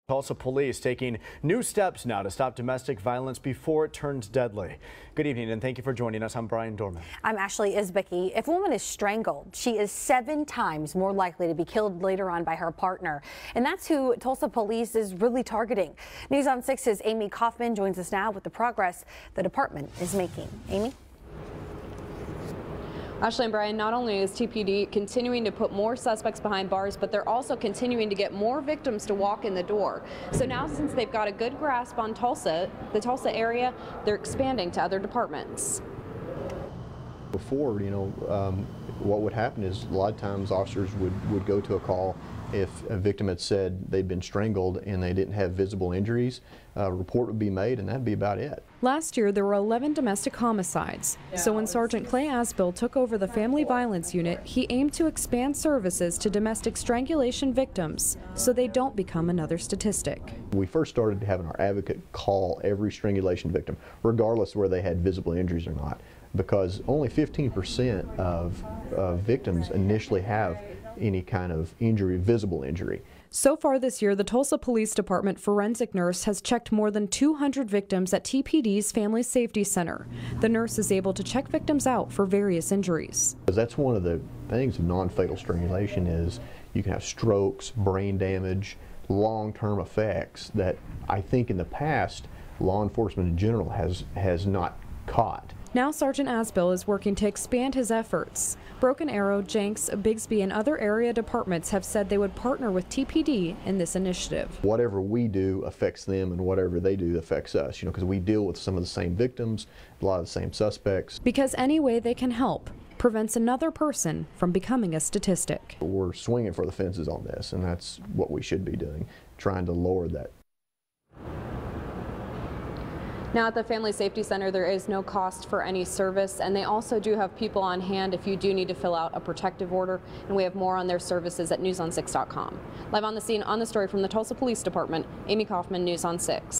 Tulsa Police taking new steps now to stop domestic violence before it turns deadly. Good evening and thank you for joining us. I'm Brian Dorman. I'm Ashley Isbicki. If a woman is strangled, she is 7 times more likely to be killed later on by her partner. And that's who Tulsa Police is really targeting. News on 6's Amy Kaufman joins us now with the progress the department is making. Amy? Ashley and Brian, not only is TPD continuing to put more suspects behind bars, but they're also continuing to get more victims to walk in the door. So now, since they've got a good grasp on Tulsa, the Tulsa area, they're expanding to other departments. Before, what would happen is a lot of times officers would go to a call if a victim had said they'd been strangled and they didn't have visible injuries. A report would be made and that'd be about it. Last year there were 11 domestic homicides. So when Sergeant Clay Asbill took over the family violence unit, he aimed to expand services to domestic strangulation victims so they don't become another statistic. We first started having our advocate call every strangulation victim, regardless of whether they had visible injuries or not, because only 15% of victims initially have any kind of injury, visible injury. So far this year, the Tulsa Police Department forensic nurse has checked more than 200 victims at TPD's Family Safety Center. The nurse is able to check victims out for various injuries. That's one of the things of non-fatal strangulation is you can have strokes, brain damage, long-term effects that I think in the past law enforcement in general has not caught. Now Sergeant Asbill is working to expand his efforts. Broken Arrow, Jenks, Bigsby, and other area departments have said they would partner with TPD in this initiative. Whatever we do affects them and whatever they do affects us, because we deal with some of the same victims, a lot of the same suspects. Because any way they can help prevents another person from becoming a statistic. We're swinging for the fences on this, and that's what we should be doing, trying to lower that. Now at the Family Safety Center, there is no cost for any service, and they also do have people on hand if you do need to fill out a protective order, and we have more on their services at newson6.com. Live on the scene on the story from the Tulsa Police Department, Amy Kaufman, News on 6.